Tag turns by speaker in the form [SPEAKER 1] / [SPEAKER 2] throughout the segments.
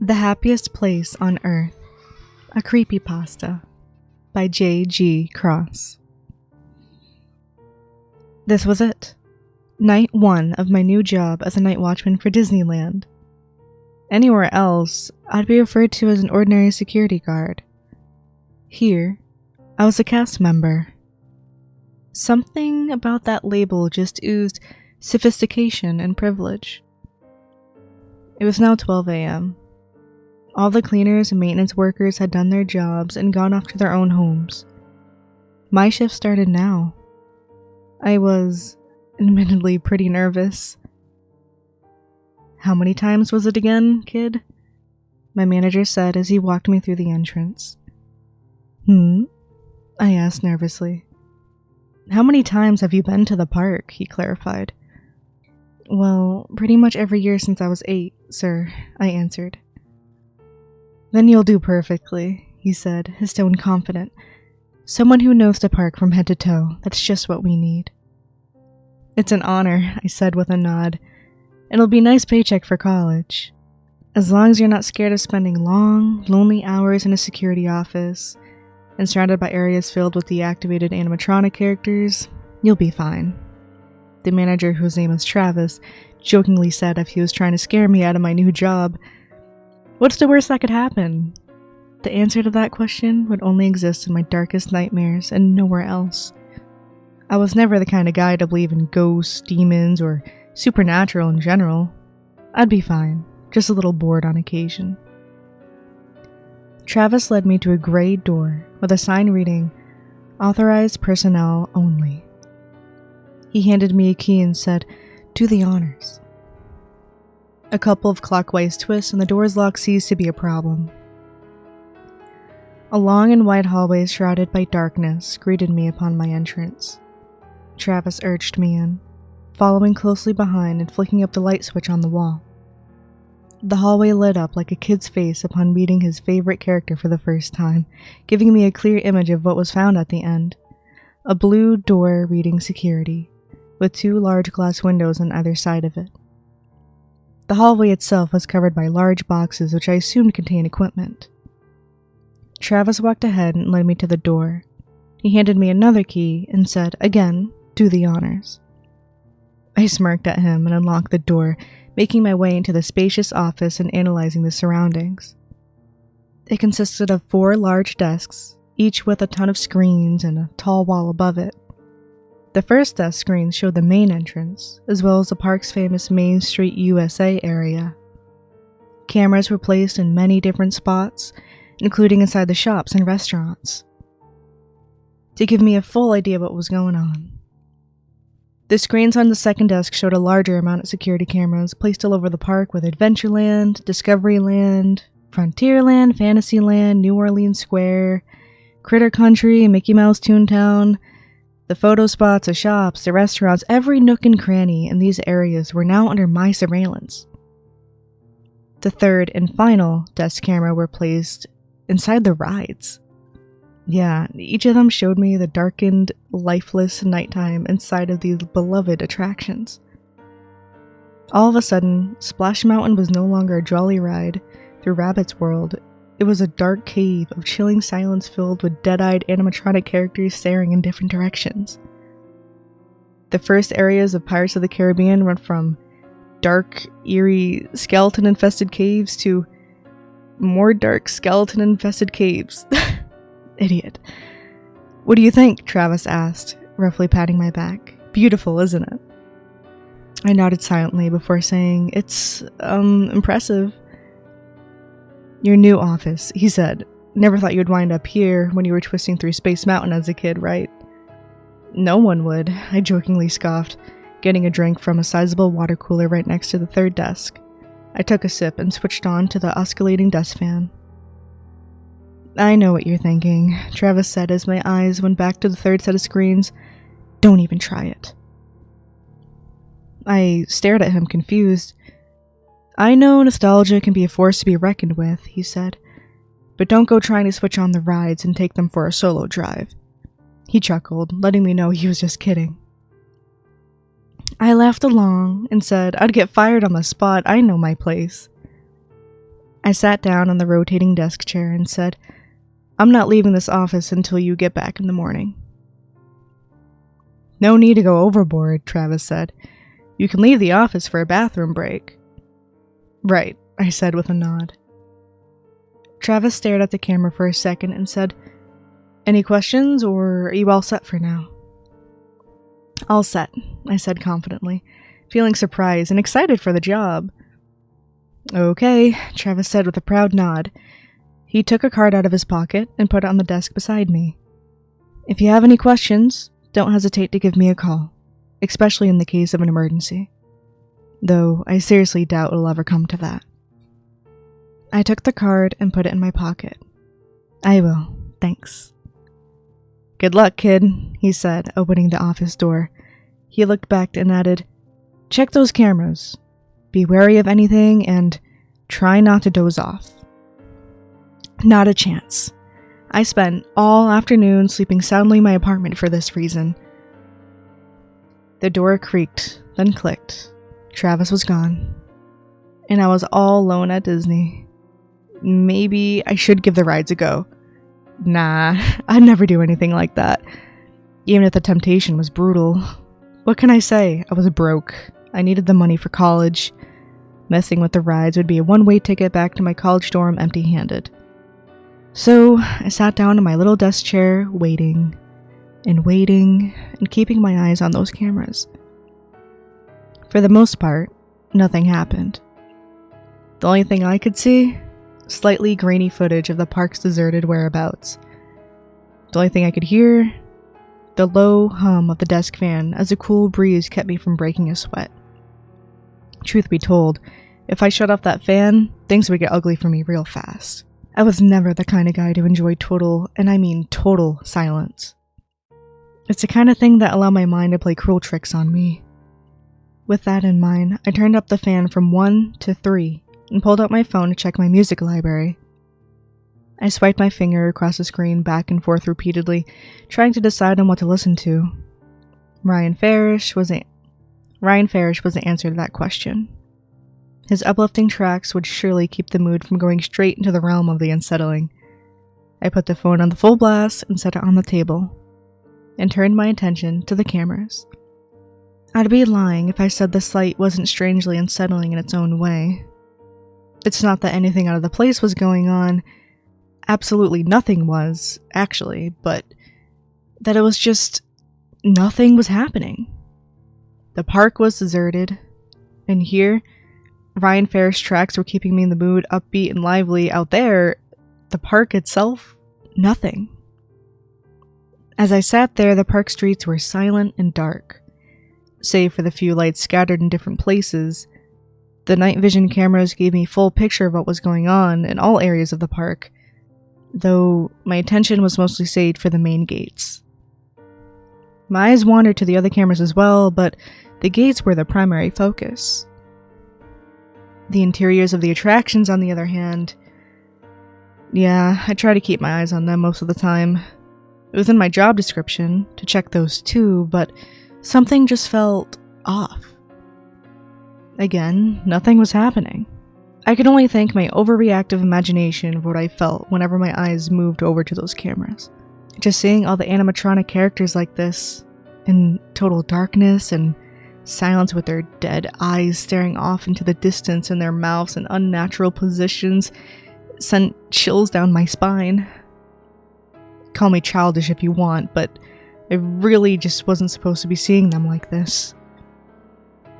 [SPEAKER 1] The Happiest Place on Earth, a Creepypasta by J.G. Cross. This was it. Night 1 of my new job as a night watchman for Disneyland. Anywhere else, I'd be referred to as an ordinary security guard. Here, I was a cast member. Something about that label just oozed sophistication and privilege. It was now 12 a.m. All the cleaners and maintenance workers had done their jobs and gone off to their own homes. My shift started now. I was, admittedly, pretty nervous. "How many times was it again, kid?" my manager said as he walked me through the entrance. I asked nervously. "How many times have you been to the park?" he clarified. "Well, pretty much every year since I was 8, sir," I answered. "Then you'll do perfectly," he said, his tone confident. "Someone who knows the park from head to toe, that's just what we need." "It's an honor," I said with a nod. "It'll be a nice paycheck for college. As long as you're not scared of spending long, lonely hours in a security office and surrounded by areas filled with deactivated animatronic characters, you'll be fine." The manager, whose name is Travis, jokingly said if he was trying to scare me out of my new job. What's the worst that could happen? The answer to that question would only exist in my darkest nightmares and nowhere else. I was never the kind of guy to believe in ghosts, demons, or supernatural in general. I'd be fine, just a little bored on occasion. Travis led me to a gray door with a sign reading, "Authorized personnel only." He handed me a key and said, "Do the honors." A couple of clockwise twists and the door's lock ceased to be a problem. A long and wide hallway shrouded by darkness greeted me upon my entrance. Travis urged me in, following closely behind and flicking up the light switch on the wall. The hallway lit up like a kid's face upon meeting his favorite character for the first time, giving me a clear image of what was found at the end. A blue door reading security, with 2 large glass windows on either side of it. The hallway itself was covered by large boxes which I assumed contained equipment. Travis walked ahead and led me to the door. He handed me another key and said, again, "Do the honors." I smirked at him and unlocked the door, making my way into the spacious office and analyzing the surroundings. It consisted of 4 large desks, each with a ton of screens and a tall wall above it. The first desk screen showed the main entrance, as well as the park's famous Main Street, USA area. Cameras were placed in many different spots, including inside the shops and restaurants, to give me a full idea of what was going on. The screens on the second desk showed a larger amount of security cameras placed all over the park with Adventureland, Discoveryland, Frontierland, Fantasyland, New Orleans Square, Critter Country, Mickey Mouse Toontown. The photo spots, the shops, the restaurants, every nook and cranny in these areas were now under my surveillance. The third and final desk camera were placed inside the rides. Yeah, each of them showed me the darkened, lifeless nighttime inside of these beloved attractions. All of a sudden, Splash Mountain was no longer a jolly ride through Rabbit's World. It was a dark cave of chilling silence filled with dead-eyed animatronic characters staring in different directions. The first areas of Pirates of the Caribbean went from dark, eerie, skeleton-infested caves to more dark, skeleton-infested caves. Idiot. "What do you think?" Travis asked, roughly patting my back. "Beautiful, isn't it?" I nodded silently before saying, "It's, impressive." "Your new office," he said. "Never thought you'd wind up here when you were twisting through Space Mountain as a kid, right?" "No one would," I jokingly scoffed, getting a drink from a sizable water cooler right next to the third desk. I took a sip and switched on to the oscillating desk fan. "I know what you're thinking," Travis said as my eyes went back to the third set of screens. "Don't even try it." I stared at him confused. "I know nostalgia can be a force to be reckoned with," he said, "but don't go trying to switch on the rides and take them for a solo drive." He chuckled, letting me know he was just kidding. I laughed along and said I'd get fired on the spot. I know my place. I sat down on the rotating desk chair and said, "I'm not leaving this office until you get back in the morning." "No need to go overboard," Travis said. "You can leave the office for a bathroom break." "Right," I said with a nod. Travis stared at the camera for a second and said, "Any questions, or are you all set for now?" "All set," I said confidently, feeling surprised and excited for the job. "Okay," Travis said with a proud nod. He took a card out of his pocket and put it on the desk beside me. "If you have any questions, don't hesitate to give me a call, especially in the case of an emergency. Though I seriously doubt it'll ever come to that." I took the card and put it in my pocket. "I will, thanks." "Good luck, kid," he said, opening the office door. He looked back and added, "Check those cameras. Be wary of anything and try not to doze off." Not a chance. I spent all afternoon sleeping soundly in my apartment for this reason. The door creaked, then clicked. Travis was gone. And I was all alone at Disney. Maybe I should give the rides a go. Nah, I'd never do anything like that. Even if the temptation was brutal. What can I say? I was broke. I needed the money for college. Messing with the rides would be a one-way ticket back to my college dorm empty-handed. So I sat down in my little desk chair, waiting, and keeping my eyes on those cameras. For the most part, nothing happened. The only thing I could see, slightly grainy footage of the park's deserted whereabouts. The only thing I could hear, the low hum of the desk fan as a cool breeze kept me from breaking a sweat. Truth be told, if I shut off that fan, things would get ugly for me real fast. I was never the kind of guy to enjoy total, and I mean total, silence. It's the kind of thing that allowed my mind to play cruel tricks on me. With that in mind, I turned up the fan from 1 to 3 and pulled out my phone to check my music library. I swiped my finger across the screen back and forth repeatedly, trying to decide on what to listen to. Ryan Farish was the answer to that question. His uplifting tracks would surely keep the mood from going straight into the realm of the unsettling. I put the phone on the full blast and set it on the table, and turned my attention to the cameras. I'd be lying if I said the sight wasn't strangely unsettling in its own way. It's not that anything out of the place was going on. Absolutely nothing was, actually, but that it was just nothing was happening. The park was deserted, and here, Ryan Ferris tracks were keeping me in the mood, upbeat and lively. Out there, the park itself, nothing. As I sat there, the park streets were silent and dark. Save for the few lights scattered in different places, the night vision cameras gave me a full picture of what was going on in all areas of the park, though my attention was mostly saved for the main gates. My eyes wandered to the other cameras as well, but the gates were the primary focus. The interiors of the attractions, on the other hand, yeah, I try to keep my eyes on them most of the time. It was in my job description to check those too, but something just felt off. Again, nothing was happening. I could only thank my overreactive imagination for what I felt whenever my eyes moved over to those cameras. Just seeing all the animatronic characters like this, in total darkness and silence with their dead eyes staring off into the distance and their mouths in unnatural positions, sent chills down my spine. Call me childish if you want, but I really just wasn't supposed to be seeing them like this.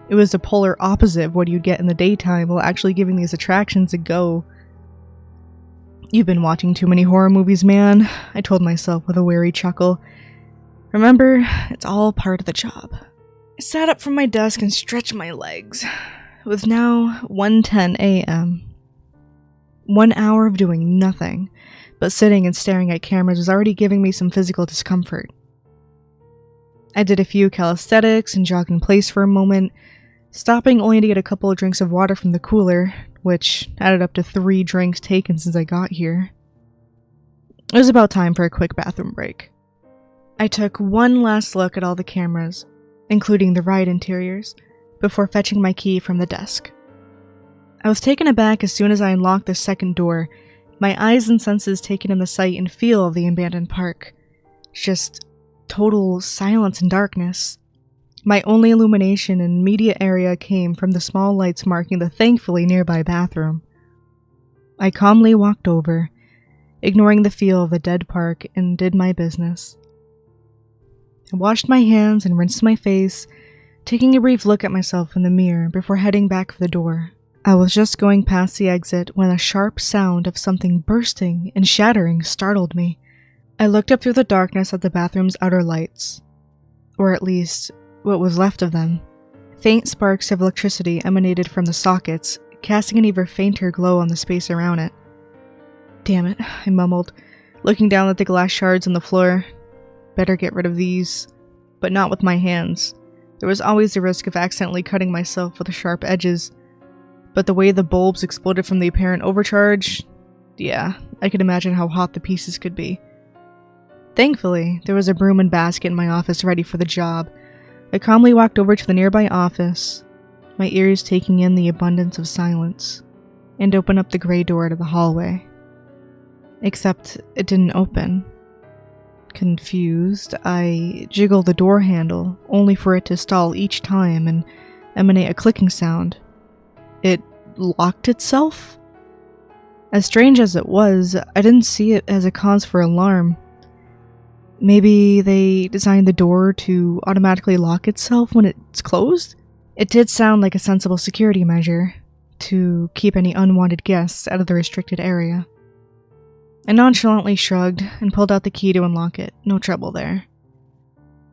[SPEAKER 1] It was the polar opposite of what you'd get in the daytime while actually giving these attractions a go. "You've been watching too many horror movies, man," I told myself with a wary chuckle. "Remember, it's all part of the job." I sat up from my desk and stretched my legs. It was now 1:10 a.m. 1 hour of doing nothing, but sitting and staring at cameras was already giving me some physical discomfort. I did a few calisthenics and jogged in place for a moment, stopping only to get a couple of drinks of water from the cooler, which added up to 3 drinks taken since I got here. It was about time for a quick bathroom break. I took one last look at all the cameras, including the ride interiors, before fetching my key from the desk. I was taken aback as soon as I unlocked the second door, my eyes and senses taken in the sight and feel of the abandoned park. Just total silence and darkness. My only illumination and immediate area came from the small lights marking the thankfully nearby bathroom. I calmly walked over, ignoring the feel of the dead park, and did my business. I washed my hands and rinsed my face, taking a brief look at myself in the mirror before heading back for the door. I was just going past the exit when a sharp sound of something bursting and shattering startled me. I looked up through the darkness at the bathroom's outer lights, or at least what was left of them. Faint sparks of electricity emanated from the sockets, casting an even fainter glow on the space around it. Damn it, I mumbled, looking down at the glass shards on the floor. Better get rid of these, but not with my hands. There was always the risk of accidentally cutting myself with the sharp edges. But the way the bulbs exploded from the apparent overcharge, yeah, I could imagine how hot the pieces could be. Thankfully, there was a broom and basket in my office ready for the job. I calmly walked over to the nearby office, my ears taking in the abundance of silence, and opened up the gray door to the hallway. Except it didn't open. Confused, I jiggled the door handle, only for it to stall each time and emanate a clicking sound. It locked itself? As strange as it was, I didn't see it as a cause for alarm. Maybe they designed the door to automatically lock itself when it's closed? It did sound like a sensible security measure, to keep any unwanted guests out of the restricted area. I nonchalantly shrugged and pulled out the key to unlock it. No trouble there.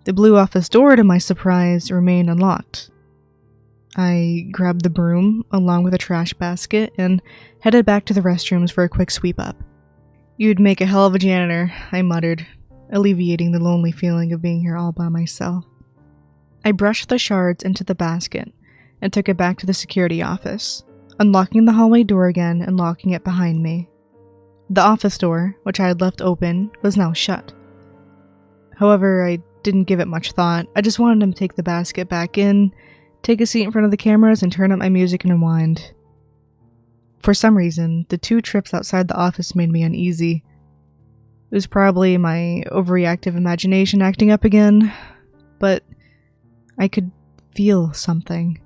[SPEAKER 1] The blue office door, to my surprise, remained unlocked. I grabbed the broom, along with a trash basket, and headed back to the restrooms for a quick sweep-up. "You'd make a hell of a janitor," I muttered, alleviating the lonely feeling of being here all by myself. I brushed the shards into the basket and took it back to the security office, unlocking the hallway door again and locking it behind me. The office door, which I had left open, was now shut. However, I didn't give it much thought. I just wanted to take the basket back in, take a seat in front of the cameras, and turn up my music and unwind. For some reason, the 2 trips outside the office made me uneasy. It was probably my overreactive imagination acting up again, but I could feel something.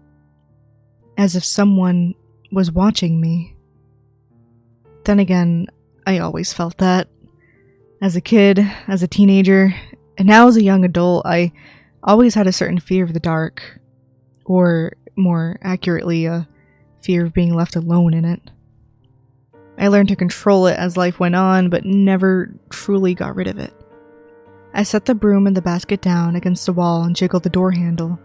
[SPEAKER 1] As if someone was watching me. Then again, I always felt that. As a kid, as a teenager, and now as a young adult, I always had a certain fear of the dark. Or, more accurately, a fear of being left alone in it. I learned to control it as life went on, but never truly got rid of it. I set the broom and the basket down against the wall and jiggled the door handle,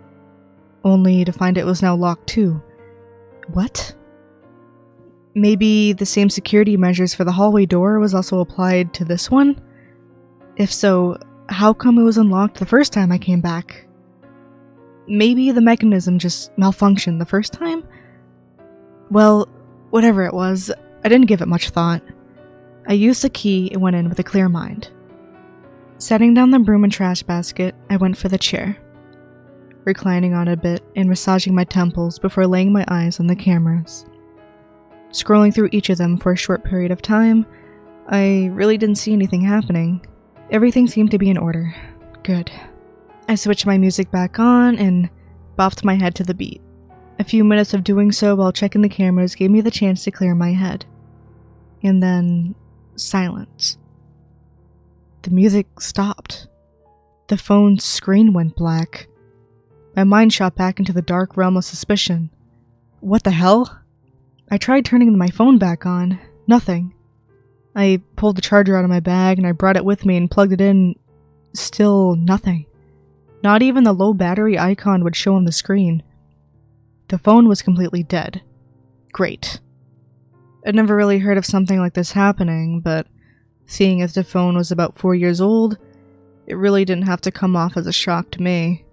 [SPEAKER 1] only to find it was now locked too. What? Maybe the same security measures for the hallway door was also applied to this one? If so, how come it was unlocked the first time I came back? Maybe the mechanism just malfunctioned the first time? Well, whatever it was, I didn't give it much thought. I used the key and went in with a clear mind. Setting down the broom and trash basket, I went for the chair, reclining on it a bit and massaging my temples before laying my eyes on the cameras. Scrolling through each of them for a short period of time, I really didn't see anything happening. Everything seemed to be in order. Good. I switched my music back on and bopped my head to the beat. A few minutes of doing so while checking the cameras gave me the chance to clear my head. And then, silence. The music stopped. The phone's screen went black. My mind shot back into the dark realm of suspicion. What the hell? I tried turning my phone back on. Nothing. I pulled the charger out of my bag and I brought it with me and plugged it in. Still nothing. Not even the low battery icon would show on the screen. The phone was completely dead. Great. I'd never really heard of something like this happening, but seeing as the phone was about 4 years old, it really didn't have to come off as a shock to me.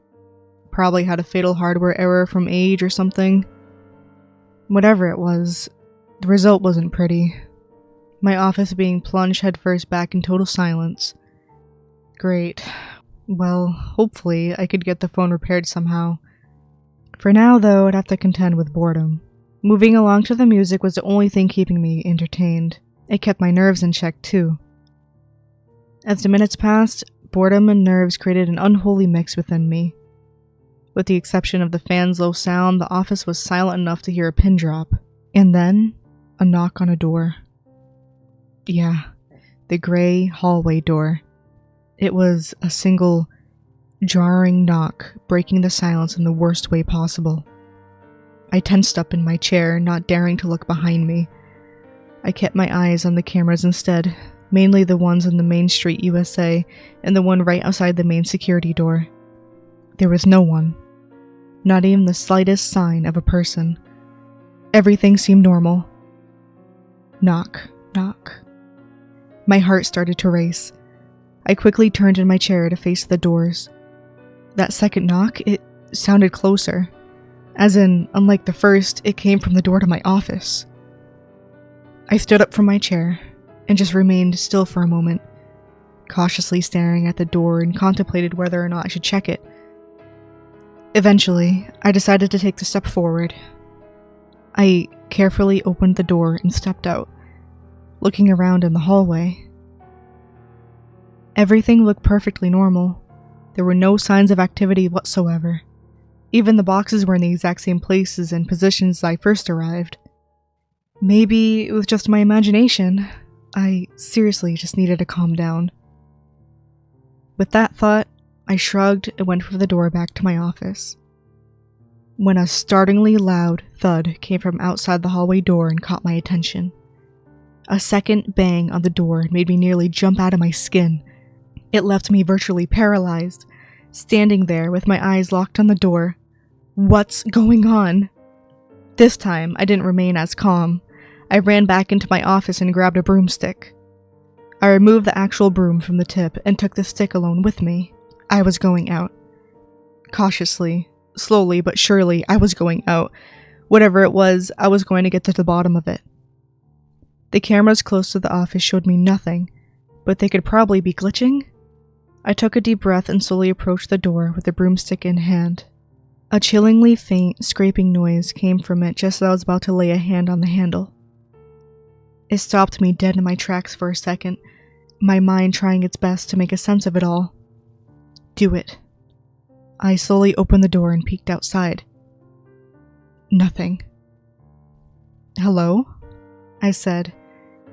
[SPEAKER 1] Probably had a fatal hardware error from age or something. Whatever it was, the result wasn't pretty. My office being plunged headfirst back in total silence. Great. Well, hopefully I could get the phone repaired somehow. For now, though, I'd have to contend with boredom. Moving along to the music was the only thing keeping me entertained. It kept my nerves in check, too. As the minutes passed, boredom and nerves created an unholy mix within me. With the exception of the fan's low sound, the office was silent enough to hear a pin drop. And then, a knock on a door. Yeah, the gray hallway door. It was a single, jarring knock, breaking the silence in the worst way possible. I tensed up in my chair, not daring to look behind me. I kept my eyes on the cameras instead, mainly the ones in the Main Street USA and the one right outside the main security door. There was no one. Not even the slightest sign of a person. Everything seemed normal. Knock, knock. My heart started to race. I quickly turned in my chair to face the doors. That second knock, it sounded closer. As in, unlike the first, it came from the door to my office. I stood up from my chair and just remained still for a moment, cautiously staring at the door and contemplated whether or not I should check it. Eventually, I decided to take the step forward. I carefully opened the door and stepped out, looking around in the hallway. Everything looked perfectly normal. There were no signs of activity whatsoever. Even the boxes were in the exact same places and positions I first arrived. Maybe it was just my imagination. I seriously just needed to calm down. With that thought, I shrugged and went for the door back to my office. When a startlingly loud thud came from outside the hallway door and caught my attention. A second bang on the door made me nearly jump out of my skin. It left me virtually paralyzed, standing there with my eyes locked on the door. What's going on? This time, I didn't remain as calm. I ran back into my office and grabbed a broomstick. I removed the actual broom from the tip and took the stick alone with me. I was going out. Cautiously, slowly but surely, I was going out. Whatever it was, I was going to get to the bottom of it. The cameras close to the office showed me nothing, but they could probably be glitching. I took a deep breath and slowly approached the door with the broomstick in hand. A chillingly faint, scraping noise came from it just as I was about to lay a hand on the handle. It stopped me dead in my tracks for a second, my mind trying its best to make a sense of it all. Do it. I slowly opened the door and peeked outside. Nothing. Hello? I said,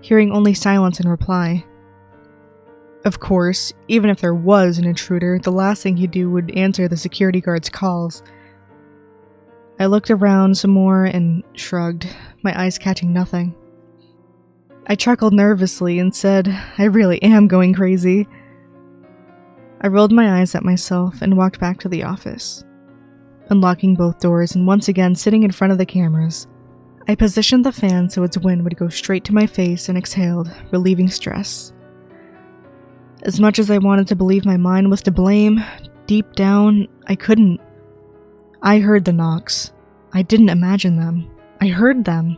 [SPEAKER 1] hearing only silence in reply. Of course, even if there was an intruder, the last thing he'd do would answer the security guard's calls. I looked around some more and shrugged, my eyes catching nothing. I chuckled nervously and said, I really am going crazy. I rolled my eyes at myself and walked back to the office. Unlocking both doors and once again sitting in front of the cameras, I positioned the fan so its wind would go straight to my face and exhaled, relieving stress. As much as I wanted to believe my mind was to blame, deep down, I couldn't. I heard the knocks. I didn't imagine them. I heard them.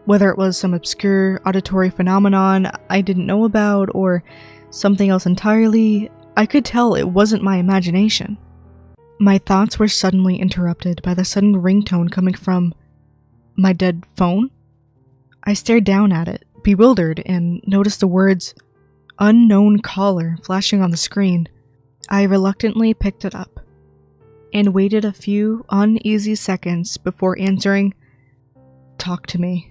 [SPEAKER 1] Whether it was some obscure auditory phenomenon I didn't know about or something else entirely, I could tell it wasn't my imagination. My thoughts were suddenly interrupted by the sudden ringtone coming from my dead phone. I stared down at it, bewildered, and noticed the words, "Unknown caller," flashing on the screen. I reluctantly picked it up and waited a few uneasy seconds before answering, "Talk to me."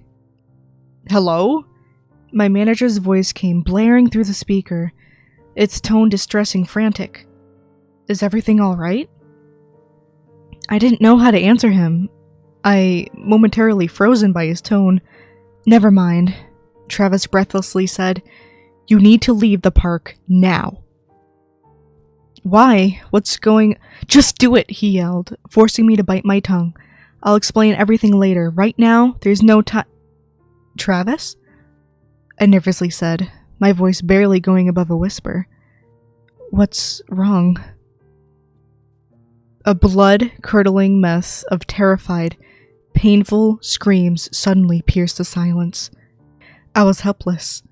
[SPEAKER 1] Hello? My manager's voice came blaring through the speaker, its tone distressing, frantic. Is everything all right? I didn't know how to answer him. I, momentarily frozen by his tone. Never mind, Travis breathlessly said. You need to leave the park now. Why? What's going— Just do it, he yelled, forcing me to bite my tongue. I'll explain everything later. Right now, there's no time— Travis? I nervously said, my voice barely going above a whisper. What's wrong? A blood-curdling mess of terrified, painful screams suddenly pierced the silence. I was helpless,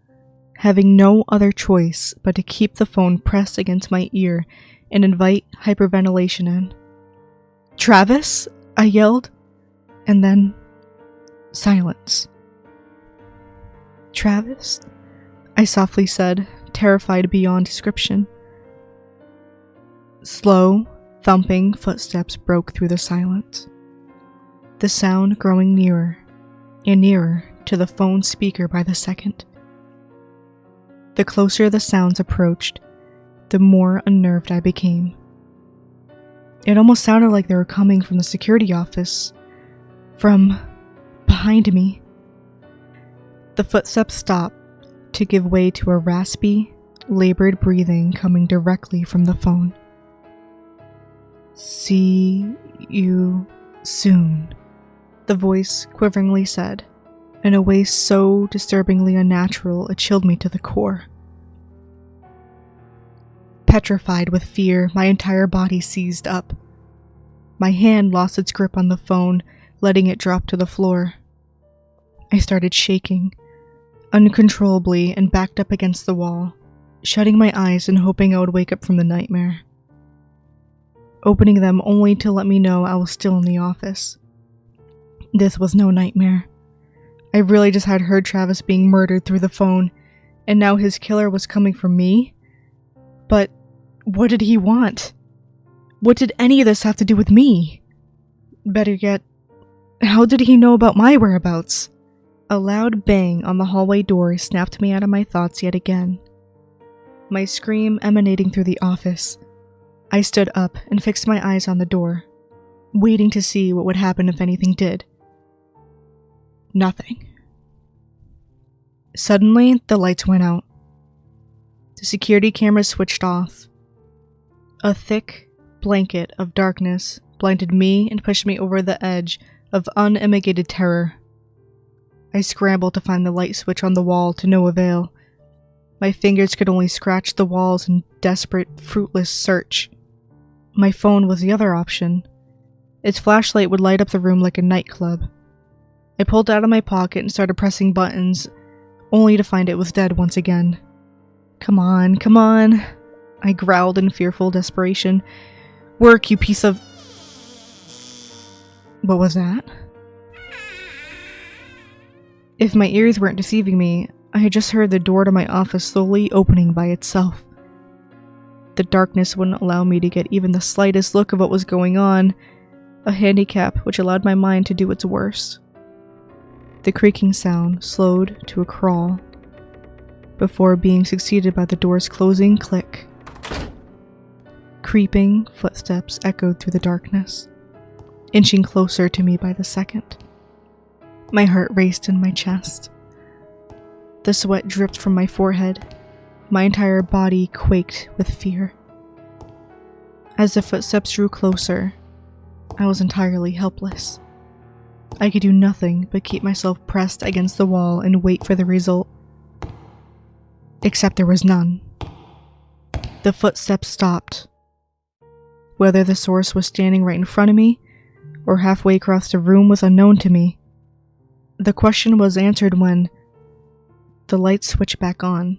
[SPEAKER 1] having no other choice but to keep the phone pressed against my ear and invite hyperventilation in. Travis? I yelled, and then Silence. "Travis?" I softly said, terrified beyond description. Slow, thumping footsteps broke through the silence, the sound growing nearer and nearer to the phone speaker by the second. The closer the sounds approached, the more unnerved I became. It almost sounded like they were coming from the security office, from behind me. The footsteps stopped to give way to a raspy, labored breathing coming directly from the phone. "See you soon," the voice quiveringly said, in a way so disturbingly unnatural it chilled me to the core. Petrified with fear, my entire body seized up. My hand lost its grip on the phone, letting it drop to the floor. I started shaking uncontrollably and backed up against the wall, shutting my eyes and hoping I would wake up from the nightmare. Opening them only to let me know I was still in the office. This was no nightmare. I really just had heard Travis being murdered through the phone, and now his killer was coming for me? But what did he want? What did any of this have to do with me? Better yet, how did he know about my whereabouts? A loud bang on the hallway door snapped me out of my thoughts yet again. My scream emanating through the office. I stood up and fixed my eyes on the door, waiting to see what would happen if anything did. Nothing. Suddenly, the lights went out. The security camera switched off. A thick blanket of darkness blinded me and pushed me over the edge of unmitigated terror. I scrambled to find the light switch on the wall to no avail. My fingers could only scratch the walls in desperate, fruitless search. My phone was the other option. Its flashlight would light up the room like a nightclub. I pulled it out of my pocket and started pressing buttons, only to find it was dead once again. Come on, I growled in fearful desperation. "Work, you piece of..." What was that? If my ears weren't deceiving me, I had just heard the door to my office slowly opening by itself. The darkness wouldn't allow me to get even the slightest look of what was going on, a handicap which allowed my mind to do its worst. The creaking sound slowed to a crawl, before being succeeded by the door's closing click. Creeping footsteps echoed through the darkness, inching closer to me by the second. My heart raced in my chest. The sweat dripped from my forehead. My entire body quaked with fear. As the footsteps drew closer, I was entirely helpless. I could do nothing but keep myself pressed against the wall and wait for the result. Except there was none. The footsteps stopped. Whether the source was standing right in front of me, or halfway across the room was unknown to me. The question was answered when the lights switched back on.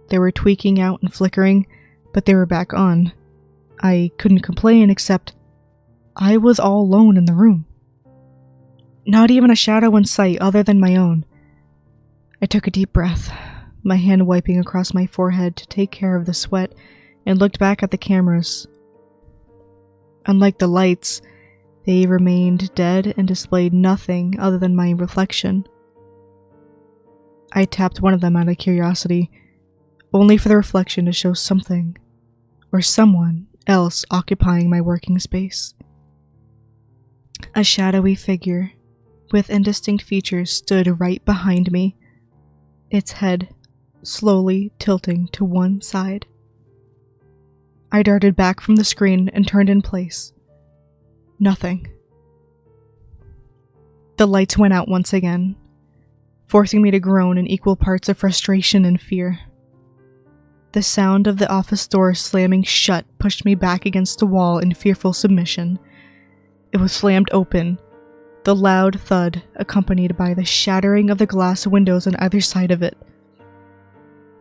[SPEAKER 1] They were tweaking out and flickering, but they were back on. I couldn't complain, except I was all alone in the room. Not even a shadow in sight other than my own. I took a deep breath, my hand wiping across my forehead to take care of the sweat, and looked back at the cameras. Unlike the lights, they remained dead and displayed nothing other than my reflection. I tapped one of them out of curiosity, only for the reflection to show something, or someone else occupying my working space. A shadowy figure, with indistinct features, stood right behind me, its head slowly tilting to one side. I darted back from the screen and turned in place. Nothing. The lights went out once again, forcing me to groan in equal parts of frustration and fear. The sound of the office door slamming shut pushed me back against the wall in fearful submission. It was slammed open, the loud thud accompanied by the shattering of the glass windows on either side of it.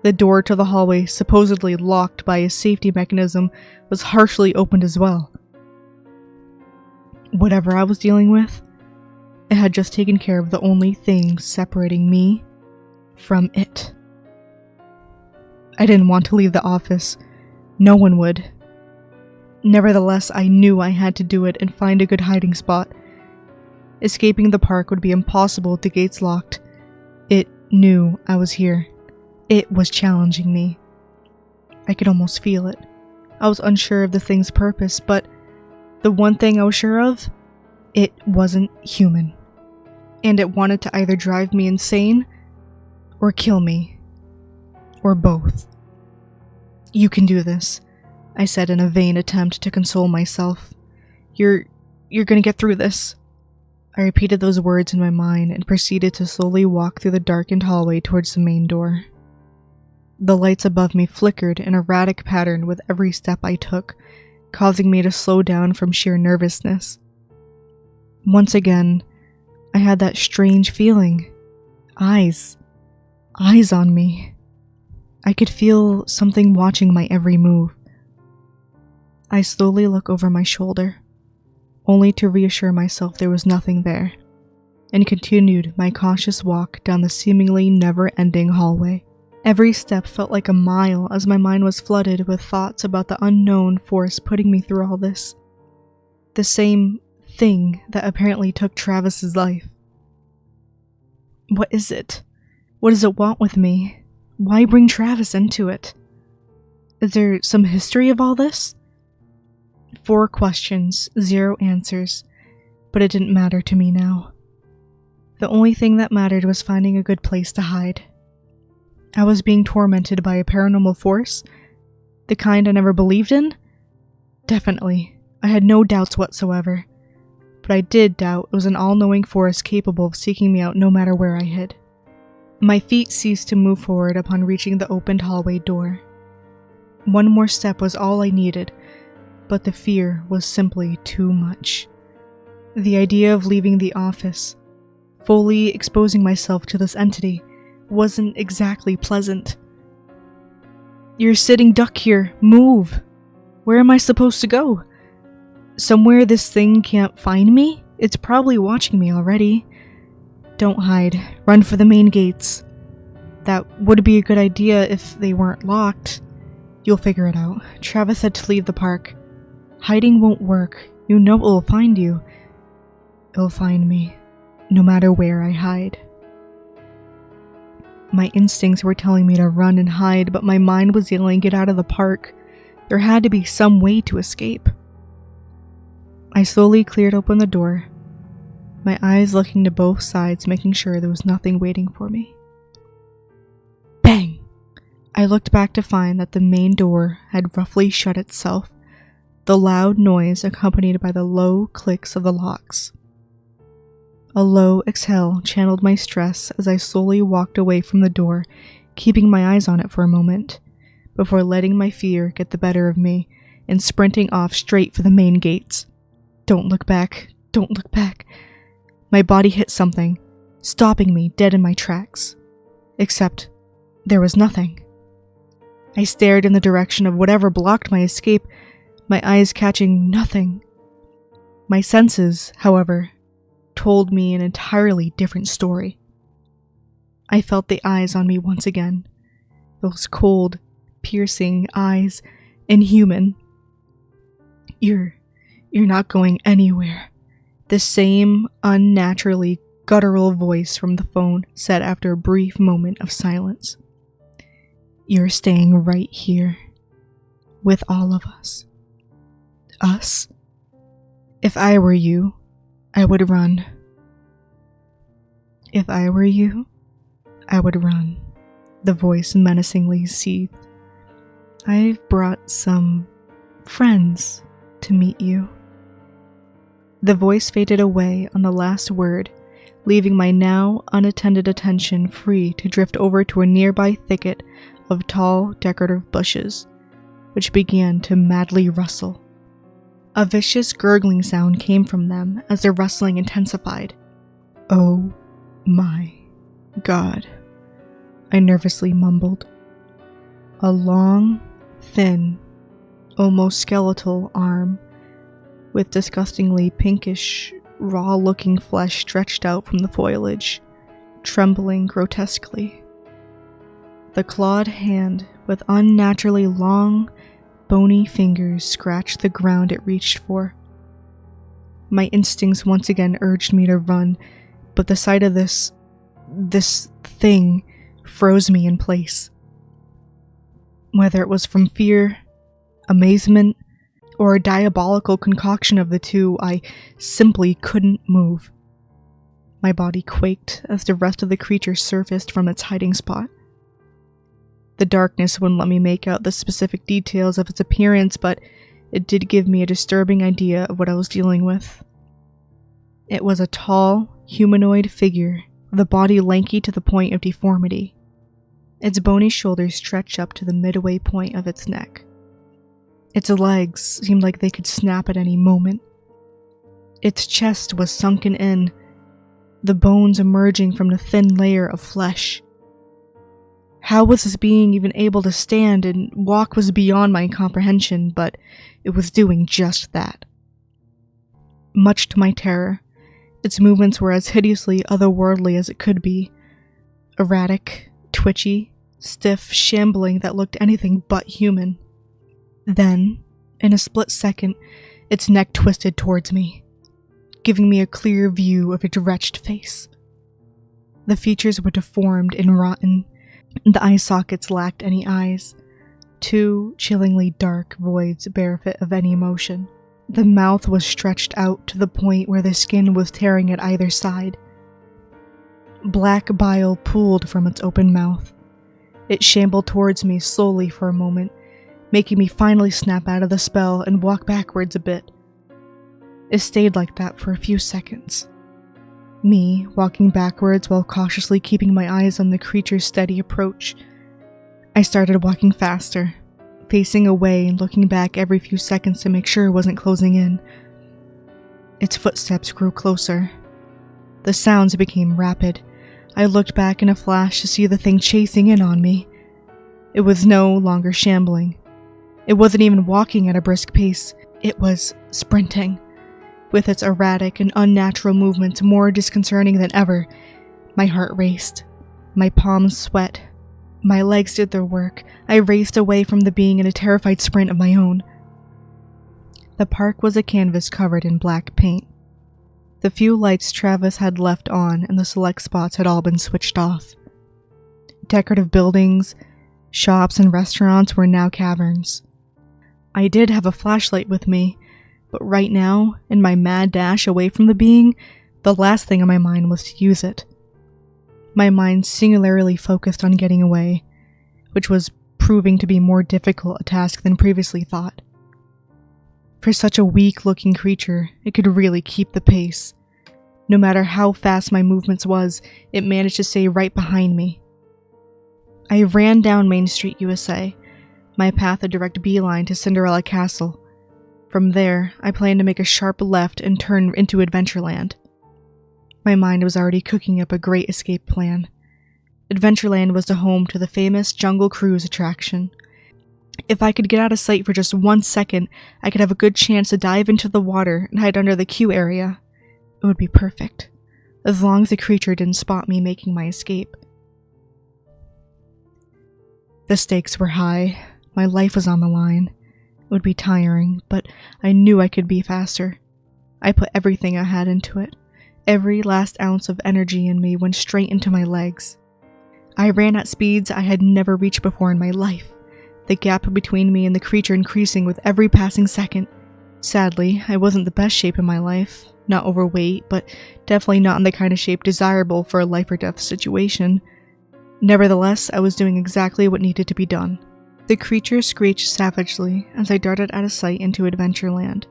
[SPEAKER 1] The door to the hallway, supposedly locked by a safety mechanism, was harshly opened as well. Whatever I was dealing with, It had just taken care of the only thing separating me from it. I didn't want to leave the office. No one would. Nevertheless, I knew I had to do it and find a good hiding spot. Escaping the park would be impossible with the gates locked. It knew I was here. It was challenging me. I could almost feel it. I was unsure of the thing's purpose, but the one thing I was sure of, it wasn't human. And it wanted to either drive me insane or kill me. Or both. "You can do this," I said in a vain attempt to console myself. You're gonna get through this." I repeated those words in my mind and proceeded to slowly walk through the darkened hallway towards the main door. The lights above me flickered in an erratic pattern with every step I took, causing me to slow down from sheer nervousness. Once again, I had that strange feeling. Eyes on me. I could feel something watching my every move. I slowly looked over my shoulder, only to reassure myself there was nothing there, and continued my cautious walk down the seemingly never-ending hallway. Every step felt like a mile as my mind was flooded with thoughts about the unknown force putting me through all this. The same thing that apparently took Travis's life. What is it? What does it want with me? Why bring Travis into it? Is there some history of all this? 4 questions, 0 answers, but it didn't matter to me now. The only thing that mattered was finding a good place to hide. I was being tormented by a paranormal force? The kind I never believed in? Definitely. I had no doubts whatsoever. But I did doubt it was an all-knowing force capable of seeking me out no matter where I hid. My feet ceased to move forward upon reaching the opened hallway door. One more step was all I needed, but the fear was simply too much. The idea of leaving the office, fully exposing myself to this entity, wasn't exactly pleasant. "You're sitting duck here. Move! Where am I supposed to go? Somewhere this thing can't find me? It's probably watching me already. Don't hide. Run for the main gates. That would be a good idea if they weren't locked. You'll figure it out. Travis said to leave the park. Hiding won't work. You know it'll find you. It'll find me, no matter where I hide." My instincts were telling me to run and hide, but my mind was yelling, "Get out of the park." There had to be some way to escape. I slowly cleared open the door, my eyes looking to both sides, making sure there was nothing waiting for me. Bang! I looked back to find that the main door had roughly shut itself, the loud noise accompanied by the low clicks of the locks. A low exhale channeled my stress as I slowly walked away from the door, keeping my eyes on it for a moment, before letting my fear get the better of me and sprinting off straight for the main gates. Don't look back. Don't look back. My body hit something, stopping me dead in my tracks. Except, there was nothing. I stared in the direction of whatever blocked my escape, my eyes catching nothing. My senses, however, told me an entirely different story. I felt the eyes on me once again. Those cold, piercing eyes, inhuman. You're not going anywhere. The same unnaturally guttural voice from the phone said after a brief moment of silence. You're staying right here. With all of us. Us? If I were you, I would run. If I were you, I would run. The voice menacingly seethed. I've brought some friends to meet you. The voice faded away on the last word, leaving my now unattended attention free to drift over to a nearby thicket of tall, decorative bushes, which began to madly rustle. A vicious gurgling sound came from them as their rustling intensified. Oh my God, I nervously mumbled. A long, thin, almost skeletal arm with disgustingly pinkish raw-looking flesh stretched out from the foliage, trembling grotesquely. The clawed hand, with unnaturally long, bony fingers, scratched the ground it reached for. My instincts once again urged me to run, but the sight of this thing froze me in place. Whether it was from fear, amazement, or a diabolical concoction of the two, I simply couldn't move. My body quaked as the rest of the creature surfaced from its hiding spot. The darkness wouldn't let me make out the specific details of its appearance, but it did give me a disturbing idea of what I was dealing with. It was a tall, humanoid figure, with a body lanky to the point of deformity. Its bony shoulders stretched up to the midway point of its neck. Its legs seemed like they could snap at any moment. Its chest was sunken in, the bones emerging from the thin layer of flesh. How was this being even able to stand and walk was beyond my comprehension, but it was doing just that. Much to my terror, its movements were as hideously otherworldly as it could be. Erratic, twitchy, stiff, shambling that looked anything but human. Then, in a split second, its neck twisted towards me, giving me a clear view of its wretched face. The features were deformed and rotten. The eye sockets lacked any eyes, two chillingly dark voids bereft of any emotion. The mouth was stretched out to the point where the skin was tearing at either side. Black bile pooled from its open mouth. It shambled towards me slowly for a moment, making me finally snap out of the spell and walk backwards a bit. It stayed like that for a few seconds. Me walking backwards while cautiously keeping my eyes on the creature's steady approach. I started walking faster, facing away and looking back every few seconds to make sure it wasn't closing in. Its footsteps grew closer. The sounds became rapid. I looked back in a flash to see the thing chasing in on me. It was no longer shambling. It wasn't even walking at a brisk pace. It was sprinting. With its erratic and unnatural movements more disconcerting than ever, my heart raced. My palms sweat. My legs did their work. I raced away from the being in a terrified sprint of my own. The park was a canvas covered in black paint. The few lights Travis had left on and the select spots had all been switched off. Decorative buildings, shops, and restaurants were now caverns. I did have a flashlight with me, but right now, in my mad dash away from the being, the last thing on my mind was to use it. My mind singularly focused on getting away, which was proving to be more difficult a task than previously thought. For such a weak-looking creature, it could really keep the pace. No matter how fast my movements was, it managed to stay right behind me. I ran down Main Street, USA, my path a direct beeline to Cinderella Castle. From there, I planned to make a sharp left and turn into Adventureland. My mind was already cooking up a great escape plan. Adventureland was the home to the famous Jungle Cruise attraction. If I could get out of sight for just 1 second, I could have a good chance to dive into the water and hide under the queue area. It would be perfect, as long as the creature didn't spot me making my escape. The stakes were high. My life was on the line. It would be tiring, but I knew I could be faster. I put everything I had into it. Every last ounce of energy in me went straight into my legs. I ran at speeds I had never reached before in my life, the gap between me and the creature increasing with every passing second. Sadly, I wasn't the best shape in my life. Not overweight, but definitely not in the kind of shape desirable for a life or death situation. Nevertheless, I was doing exactly what needed to be done. The creature screeched savagely as I darted out of sight into Adventureland.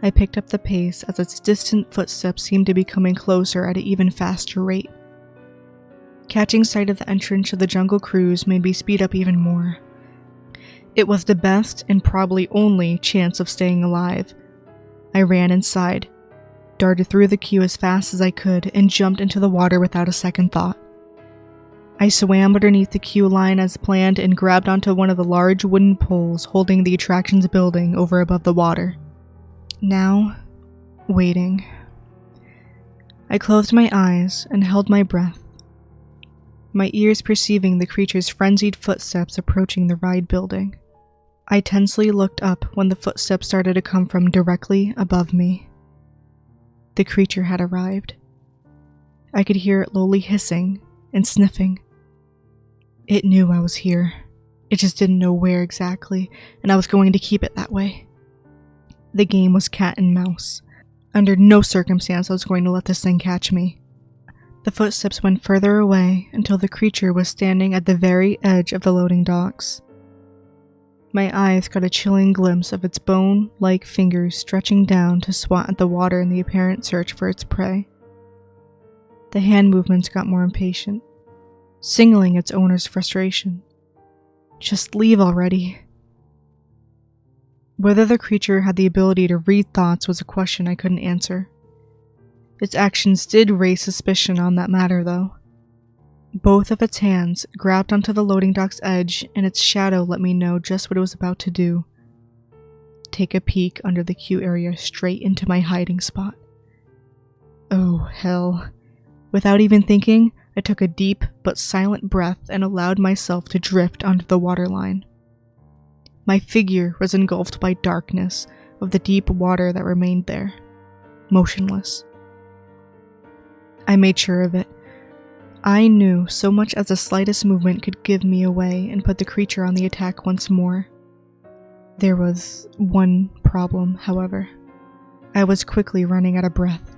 [SPEAKER 1] I picked up the pace as its distant footsteps seemed to be coming closer at an even faster rate. Catching sight of the entrance of the Jungle Cruise made me speed up even more. It was the best and probably only chance of staying alive. I ran inside, darted through the queue as fast as I could, and jumped into the water without a second thought. I swam underneath the queue line as planned and grabbed onto one of the large wooden poles holding the attraction's building over above the water. Now, waiting. I closed my eyes and held my breath, my ears perceiving the creature's frenzied footsteps approaching the ride building. I tensely looked up when the footsteps started to come from directly above me. The creature had arrived. I could hear it lowly hissing and sniffing. It knew I was here. It just didn't know where exactly, and I was going to keep it that way. The game was cat and mouse. Under no circumstance I was going to let this thing catch me. The footsteps went further away until the creature was standing at the very edge of the loading docks. My eyes caught a chilling glimpse of its bone-like fingers stretching down to swat at the water in the apparent search for its prey. The hand movements got more impatient, signaling its owner's frustration. Just leave already. Whether the creature had the ability to read thoughts was a question I couldn't answer. Its actions did raise suspicion on that matter, though. Both of its hands grabbed onto the loading dock's edge, and its shadow let me know just what it was about to do. Take a peek under the queue area straight into my hiding spot. Oh, hell. Without even thinking, I took a deep but silent breath and allowed myself to drift onto the waterline. My figure was engulfed by darkness of the deep water that remained there, motionless. I made sure of it. I knew so much as the slightest movement could give me away and put the creature on the attack once more. There was one problem, however. I was quickly running out of breath.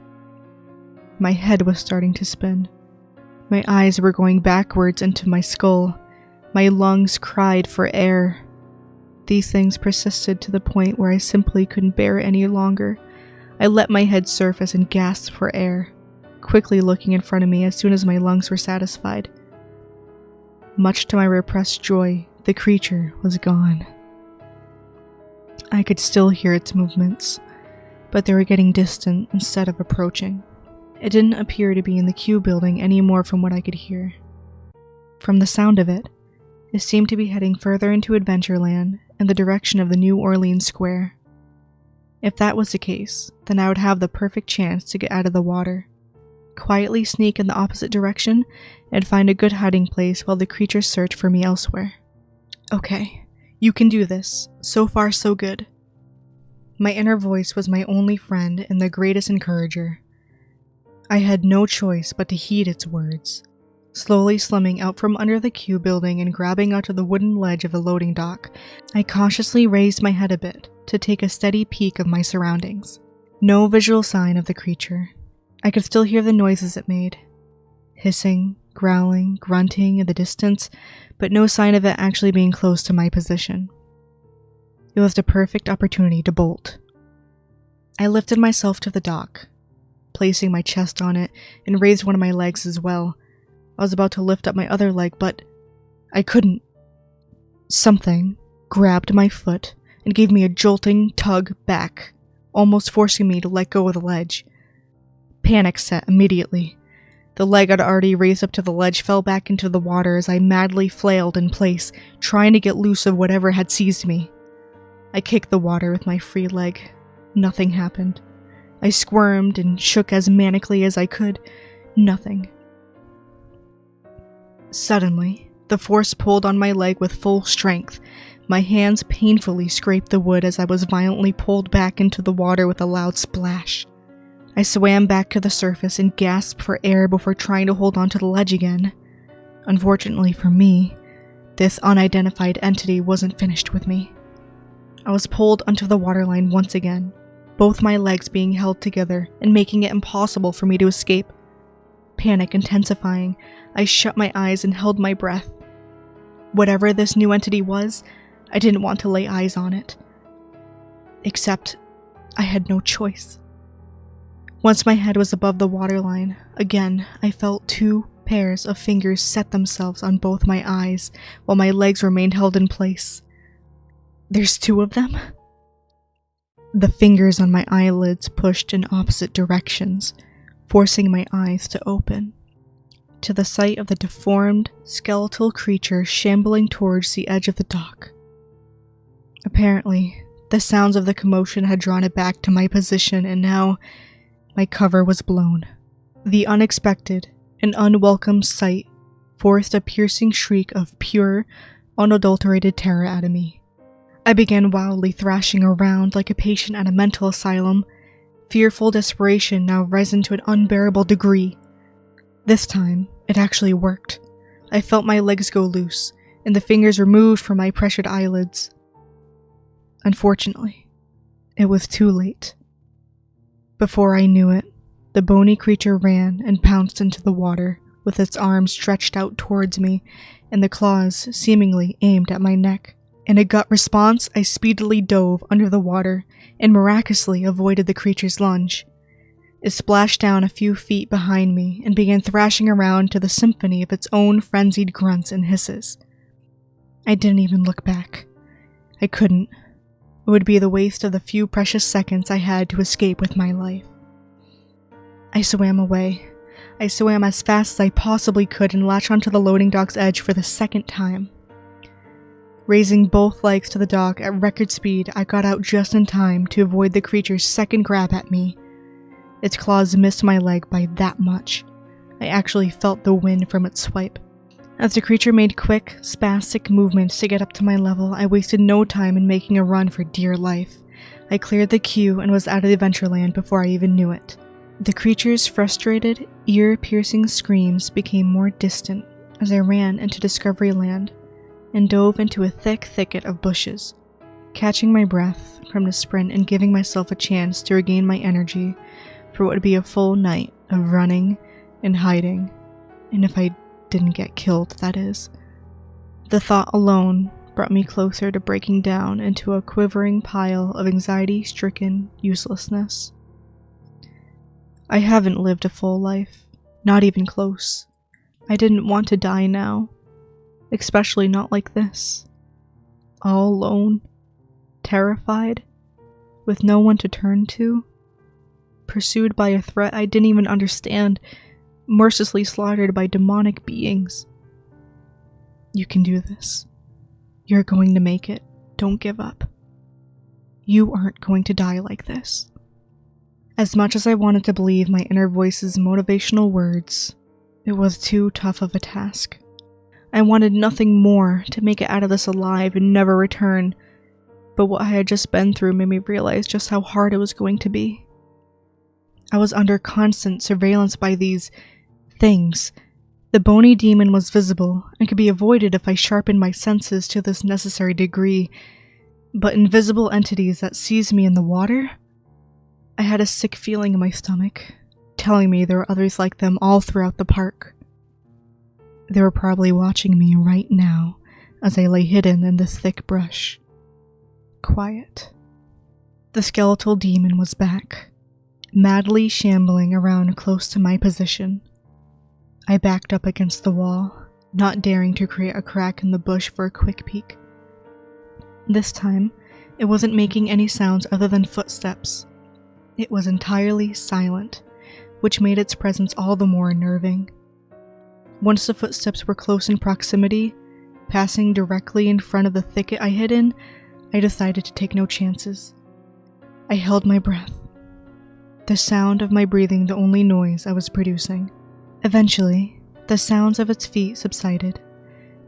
[SPEAKER 1] My head was starting to spin. My eyes were going backwards into my skull. My lungs cried for air. These things persisted to the point where I simply couldn't bear it any longer. I let my head surface and gasped for air, quickly looking in front of me as soon as my lungs were satisfied. Much to my repressed joy, the creature was gone. I could still hear its movements, but they were getting distant instead of approaching. It didn't appear to be in the queue building anymore from what I could hear. From the sound of it, it seemed to be heading further into Adventureland in the direction of the New Orleans Square. If that was the case, then I would have the perfect chance to get out of the water, quietly sneak in the opposite direction, and find a good hiding place while the creatures search for me elsewhere. Okay, you can do this. So far, so good. My inner voice was my only friend and the greatest encourager. I had no choice but to heed its words. Slowly slumming out from under the queue building and grabbing onto the wooden ledge of the loading dock, I cautiously raised my head a bit to take a steady peek of my surroundings. No visual sign of the creature. I could still hear the noises it made. Hissing, growling, grunting in the distance, but no sign of it actually being close to my position. It was the perfect opportunity to bolt. I lifted myself to the dock, placing my chest on it, and raised one of my legs as well. I was about to lift up my other leg, but I couldn't. Something grabbed my foot and gave me a jolting tug back, almost forcing me to let go of the ledge. Panic set immediately. The leg I'd already raised up to the ledge fell back into the water as I madly flailed in place, trying to get loose of whatever had seized me. I kicked the water with my free leg. Nothing happened. I squirmed and shook as manically as I could. Nothing. Suddenly, the force pulled on my leg with full strength. My hands painfully scraped the wood as I was violently pulled back into the water with a loud splash. I swam back to the surface and gasped for air before trying to hold onto the ledge again. Unfortunately for me, this unidentified entity wasn't finished with me. I was pulled onto the waterline once again, both my legs being held together and making it impossible for me to escape. Panic intensifying, I shut my eyes and held my breath. Whatever this new entity was, I didn't want to lay eyes on it. Except, I had no choice. Once my head was above the waterline, again I felt two pairs of fingers set themselves on both my eyes while my legs remained held in place. There's two of them? The fingers on my eyelids pushed in opposite directions, forcing my eyes to open, to the sight of the deformed, skeletal creature shambling towards the edge of the dock. Apparently, the sounds of the commotion had drawn it back to my position, and now my cover was blown. The unexpected and unwelcome sight forced a piercing shriek of pure, unadulterated terror out of me. I began wildly thrashing around like a patient at a mental asylum, fearful desperation now risen to an unbearable degree. This time, it actually worked. I felt my legs go loose, and the fingers removed from my pressured eyelids. Unfortunately, it was too late. Before I knew it, the bony creature ran and pounced into the water, with its arms stretched out towards me, and the claws seemingly aimed at my neck. In a gut response, I speedily dove under the water and miraculously avoided the creature's lunge. It splashed down a few feet behind me and began thrashing around to the symphony of its own frenzied grunts and hisses. I didn't even look back. I couldn't. It would be the waste of the few precious seconds I had to escape with my life. I swam away. I swam as fast as I possibly could and latched onto the loading dock's edge for the second time. Raising both legs to the dock at record speed, I got out just in time to avoid the creature's second grab at me. Its claws missed my leg by that much. I actually felt the wind from its swipe. As the creature made quick, spastic movements to get up to my level, I wasted no time in making a run for dear life. I cleared the queue and was out of Adventureland before I even knew it. The creature's frustrated, ear-piercing screams became more distant as I ran into Discoveryland and dove into a thick thicket of bushes, catching my breath from the sprint and giving myself a chance to regain my energy for what would be a full night of running and hiding, and if I didn't get killed, that is. The thought alone brought me closer to breaking down into a quivering pile of anxiety-stricken uselessness. I haven't lived a full life, not even close. I didn't want to die now, especially not like this. All alone, terrified, with no one to turn to, pursued by a threat I didn't even understand, mercilessly slaughtered by demonic beings. You can do this. You're going to make it. Don't give up. You aren't going to die like this. As much as I wanted to believe my inner voice's motivational words, it was too tough of a task. I wanted nothing more to make it out of this alive and never return, but what I had just been through made me realize just how hard it was going to be. I was under constant surveillance by these things. The bony demon was visible and could be avoided if I sharpened my senses to this necessary degree, but invisible entities that seized me in the water? I had a sick feeling in my stomach, telling me there were others like them all throughout the park. They were probably watching me right now as I lay hidden in this thick brush. Quiet. The skeletal demon was back, madly shambling around close to my position. I backed up against the wall, not daring to create a crack in the bush for a quick peek. This time, it wasn't making any sounds other than footsteps. It was entirely silent, which made its presence all the more unnerving. Once the footsteps were close in proximity, passing directly in front of the thicket I hid in, I decided to take no chances. I held my breath, the sound of my breathing the only noise I was producing. Eventually, the sounds of its feet subsided,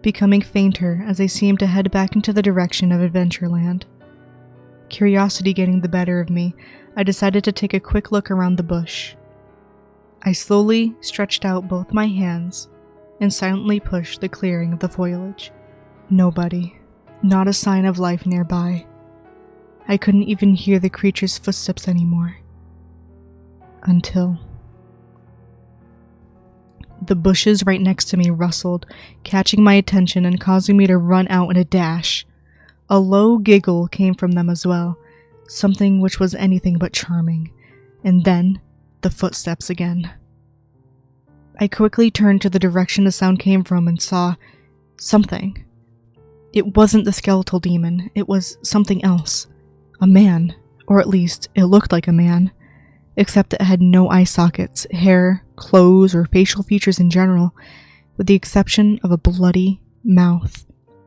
[SPEAKER 1] becoming fainter as they seemed to head back into the direction of Adventureland. Curiosity getting the better of me, I decided to take a quick look around the bush. I slowly stretched out both my hands and silently pushed the clearing of the foliage. Nobody, not a sign of life nearby. I couldn't even hear the creature's footsteps anymore. Until the bushes right next to me rustled, catching my attention and causing me to run out in a dash. A low giggle came from them as well, something which was anything but charming, and then the footsteps again. I quickly turned to the direction the sound came from and saw something. It wasn't the skeletal demon, it was something else. A man, or at least it looked like a man, except it had no eye sockets, hair, clothes, or facial features in general, with the exception of a bloody mouth,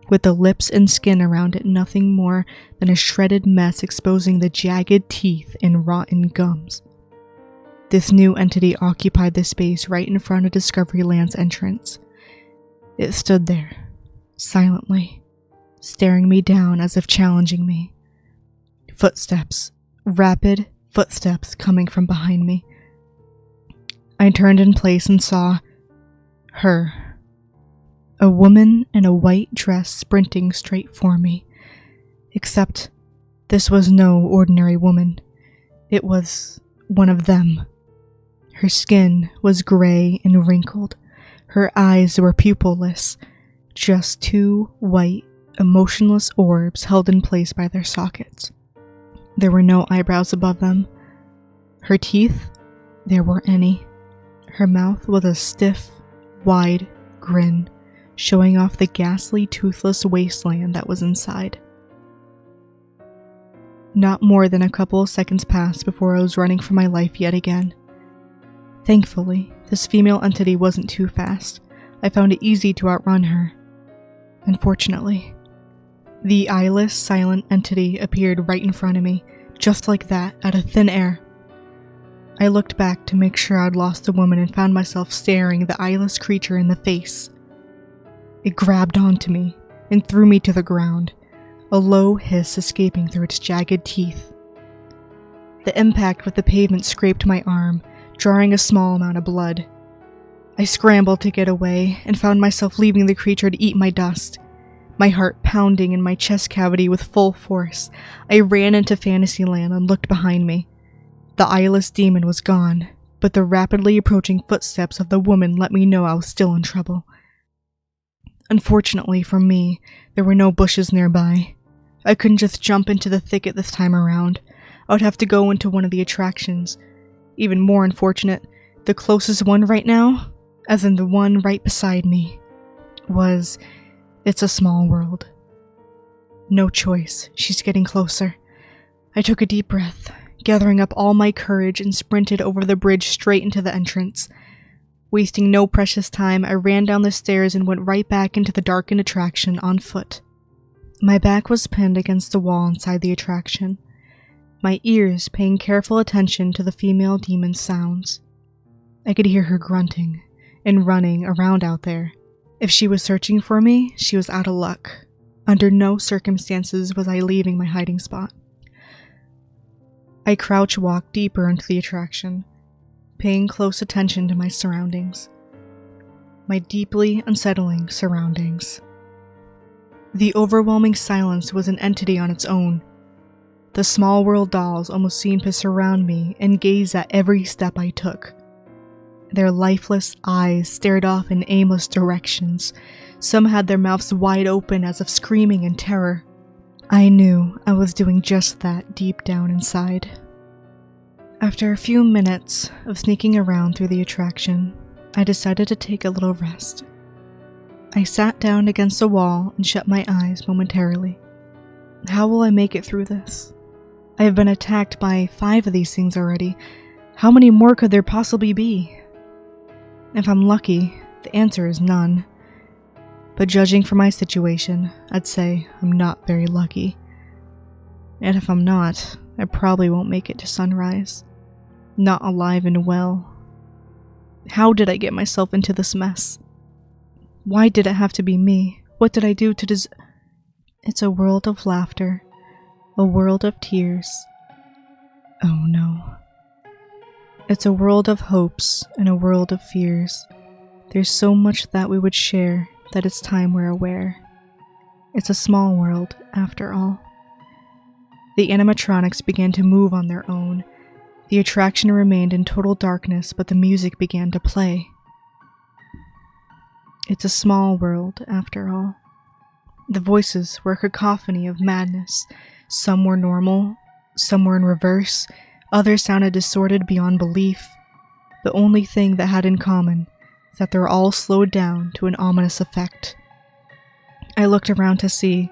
[SPEAKER 1] with the lips and skin around it nothing more than a shredded mess exposing the jagged teeth and rotten gums. This new entity occupied the space right in front of Discovery Land's entrance. It stood there, silently, staring me down as if challenging me. Footsteps, rapid footsteps coming from behind me. I turned in place and saw her. A woman in a white dress sprinting straight for me. Except this was no ordinary woman. It was one of them. Her skin was gray and wrinkled. Her eyes were pupilless, just two white, emotionless orbs held in place by their sockets. There were no eyebrows above them. Her teeth, there weren't any. Her mouth was a stiff, wide grin, showing off the ghastly, toothless wasteland that was inside. Not more than a couple of seconds passed before I was running for my life yet again. Thankfully, this female entity wasn't too fast. I found it easy to outrun her. Unfortunately, the eyeless, silent entity appeared right in front of me, just like that, out of thin air. I looked back to make sure I'd lost the woman and found myself staring the eyeless creature in the face. It grabbed onto me and threw me to the ground, a low hiss escaping through its jagged teeth. The impact with the pavement scraped my arm, drawing a small amount of blood. I scrambled to get away and found myself leaving the creature to eat my dust. My heart pounding in my chest cavity with full force, I ran into Fantasyland and looked behind me. The eyeless demon was gone, but the rapidly approaching footsteps of the woman let me know I was still in trouble. Unfortunately for me, there were no bushes nearby. I couldn't just jump into the thicket this time around. I would have to go into one of the attractions. Even more unfortunate, the closest one right now, as in the one right beside me, was It's a Small World. No choice, she's getting closer. I took a deep breath, gathering up all my courage and sprinted over the bridge straight into the entrance. Wasting no precious time, I ran down the stairs and went right back into the darkened attraction on foot. My back was pinned against the wall inside the attraction, my ears paying careful attention to the female demon's sounds. I could hear her grunting and running around out there. If she was searching for me, she was out of luck. Under no circumstances was I leaving my hiding spot. I crouch walked deeper into the attraction, paying close attention to my surroundings. My deeply unsettling surroundings. The overwhelming silence was an entity on its own. The Small World dolls almost seemed to surround me and gaze at every step I took. Their lifeless eyes stared off in aimless directions. Some had their mouths wide open as if screaming in terror. I knew I was doing just that deep down inside. After a few minutes of sneaking around through the attraction, I decided to take a little rest. I sat down against a wall and shut my eyes momentarily. How will I make it through this? I have been attacked by 5 of these things already. How many more could there possibly be? If I'm lucky, the answer is none. But judging from my situation, I'd say I'm not very lucky. And if I'm not, I probably won't make it to sunrise. Not alive and well. How did I get myself into this mess? Why did it have to be me? What did I do to It's a world of laughter. A world of tears. Oh no. It's a world of hopes and a world of fears. There's so much that we would share that it's time we're aware. It's a small world, after all. The animatronics began to move on their own. The attraction remained in total darkness, but the music began to play. It's a small world, after all. The voices were a cacophony of madness. Some were normal, some were in reverse, others sounded distorted beyond belief. The only thing that had in common is that they were all slowed down to an ominous effect. I looked around to see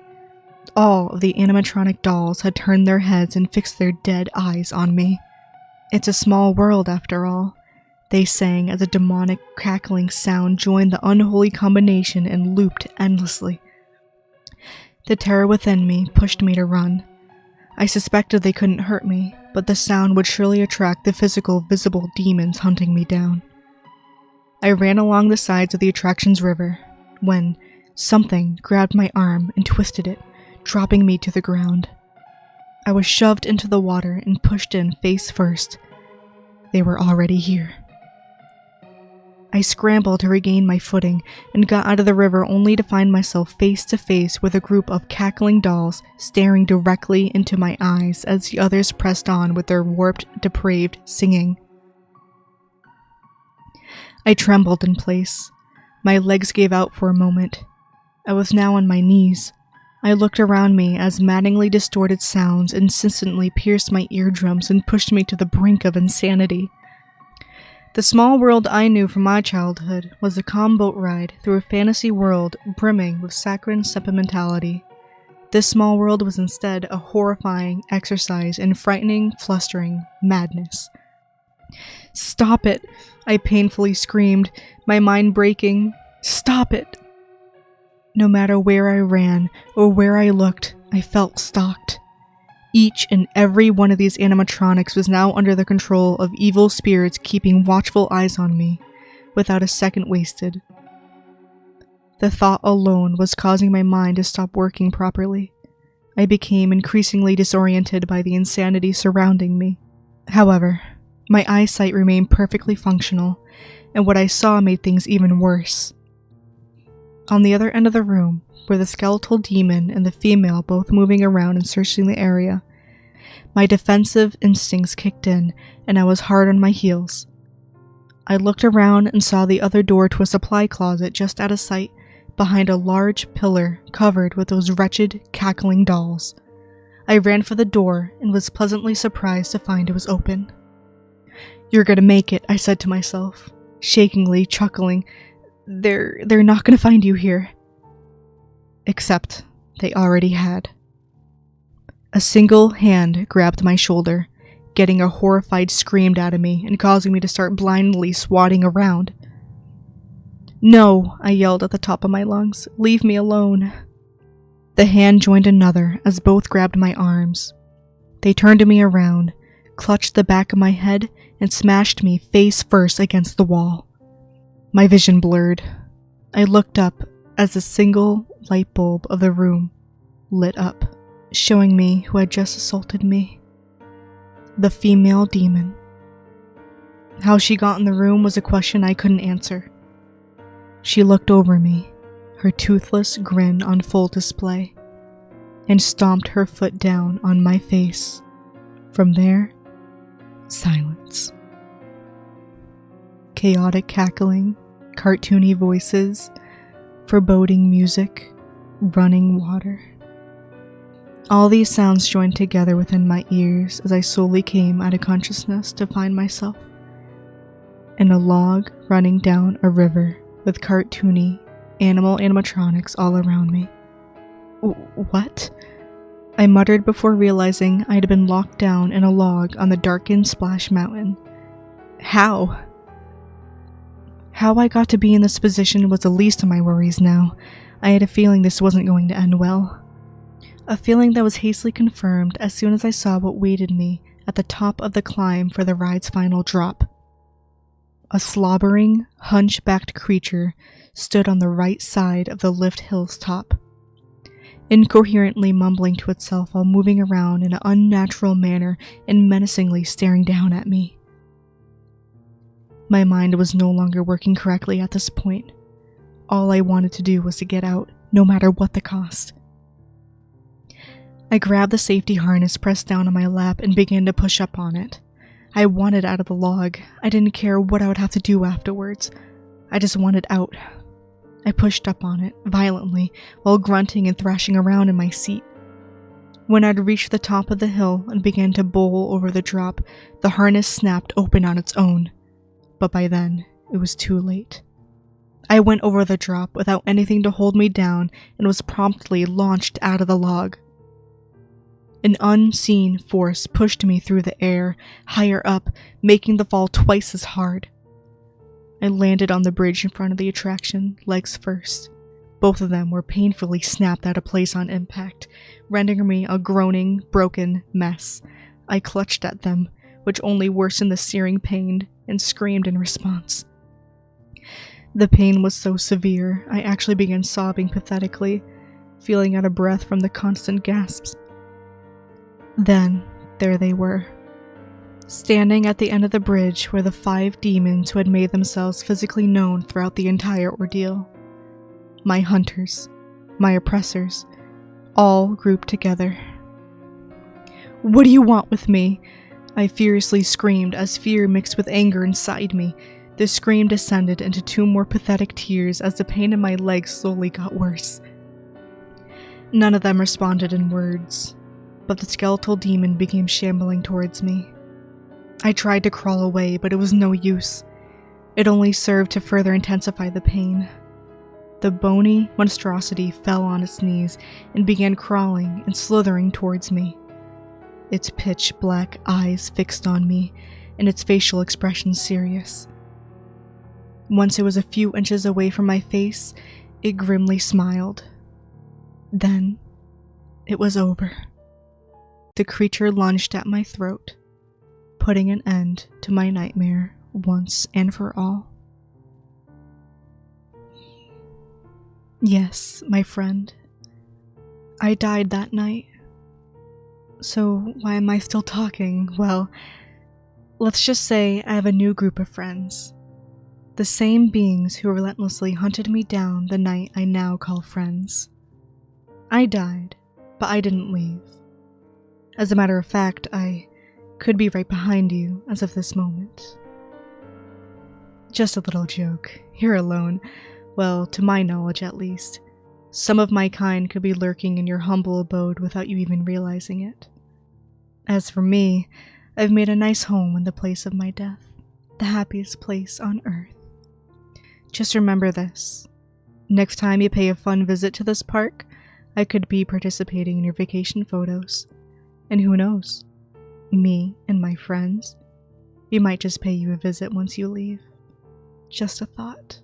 [SPEAKER 1] all of the animatronic dolls had turned their heads and fixed their dead eyes on me. It's a small world, after all, they sang as a demonic crackling sound joined the unholy combination and looped endlessly. The terror within me pushed me to run. I suspected they couldn't hurt me, but the sound would surely attract the physical, visible demons hunting me down. I ran along the sides of the attraction's river when something grabbed my arm and twisted it, dropping me to the ground. I was shoved into the water and pushed in face first. They were already here. I scrambled to regain my footing and got out of the river only to find myself face to face with a group of cackling dolls staring directly into my eyes as the others pressed on with their warped, depraved singing. I trembled in place. My legs gave out for a moment. I was now on my knees. I looked around me as maddeningly distorted sounds insistently pierced my eardrums and pushed me to the brink of insanity. The small world I knew from my childhood was a calm boat ride through a fantasy world brimming with saccharine sentimentality. This small world was instead a horrifying exercise in frightening, flustering madness. "Stop it!" I painfully screamed, my mind breaking. "Stop it!" No matter where I ran or where I looked, I felt stalked. Each and every one of these animatronics was now under the control of evil spirits keeping watchful eyes on me, without a second wasted. The thought alone was causing my mind to stop working properly. I became increasingly disoriented by the insanity surrounding me. However, my eyesight remained perfectly functional, and what I saw made things even worse. On the other end of the room were the skeletal demon and the female both moving around and searching the area. My defensive instincts kicked in, and I was hard on my heels. I looked around and saw the other door to a supply closet just out of sight, behind a large pillar covered with those wretched, cackling dolls. I ran for the door and was pleasantly surprised to find it was open. "You're gonna make it," I said to myself, shakingly chuckling. They're not gonna find you here." Except they already had. A single hand grabbed my shoulder, getting a horrified scream out of me and causing me to start blindly swatting around. "No," I yelled at the top of my lungs. "Leave me alone." The hand joined another as both grabbed my arms. They turned me around, clutched the back of my head, and smashed me face first against the wall. My vision blurred. I looked up as a single light bulb of the room lit up, showing me who had just assaulted me. The female demon. How she got in the room was a question I couldn't answer. She looked over me, her toothless grin on full display, and stomped her foot down on my face. From there, silence. Chaotic cackling, cartoony voices, foreboding music, running water. All these sounds joined together within my ears as I slowly came out of consciousness to find myself in a log running down a river with cartoony animatronics all around me. What? I muttered before realizing I had been locked down in a log on the darkened Splash Mountain. How? How I got to be in this position was the least of my worries now. I had a feeling this wasn't going to end well. A feeling that was hastily confirmed as soon as I saw what waited me at the top of the climb for the ride's final drop. A slobbering, hunchbacked creature stood on the right side of the lift hill's top, incoherently mumbling to itself while moving around in an unnatural manner and menacingly staring down at me. My mind was no longer working correctly at this point. All I wanted to do was to get out, no matter what the cost. I grabbed the safety harness pressed down on my lap and began to push up on it. I wanted out of the log. I didn't care what I would have to do afterwards. I just wanted out. I pushed up on it, violently, while grunting and thrashing around in my seat. When I'd reached the top of the hill and began to bowl over the drop, the harness snapped open on its own. But by then, it was too late. I went over the drop without anything to hold me down and was promptly launched out of the log. An unseen force pushed me through the air, higher up, making the fall twice as hard. I landed on the bridge in front of the attraction, legs first. Both of them were painfully snapped out of place on impact, rendering me a groaning, broken mess. I clutched at them, which only worsened the searing pain, and screamed in response. The pain was so severe, I actually began sobbing pathetically, feeling out of breath from the constant gasps. Then, there they were, standing at the end of the bridge where the 5 demons who had made themselves physically known throughout the entire ordeal. My hunters, my oppressors, all grouped together. "What do you want with me?" I furiously screamed as fear mixed with anger inside me. The scream descended into 2 more pathetic tears as the pain in my legs slowly got worse. None of them responded in words, but the skeletal demon began shambling towards me. I tried to crawl away, but it was no use. It only served to further intensify the pain. The bony monstrosity fell on its knees and began crawling and slithering towards me. Its pitch-black eyes fixed on me, and its facial expression serious. Once it was a few inches away from my face, it grimly smiled. Then, it was over. The creature lunged at my throat, putting an end to my nightmare once and for all. Yes, my friend. I died that night. So why am I still talking? Well, let's just say I have a new group of friends. The same beings who relentlessly hunted me down the night I now call friends. I died, but I didn't leave. As a matter of fact, I could be right behind you as of this moment. Just a little joke. You're alone. Well, to my knowledge at least. Some of my kind could be lurking in your humble abode without you even realizing it. As for me, I've made a nice home in the place of my death, the happiest place on earth. Just remember this. Next time you pay a fun visit to this park, I could be participating in your vacation photos. And who knows? Me and my friends, we might just pay you a visit once you leave. Just a thought.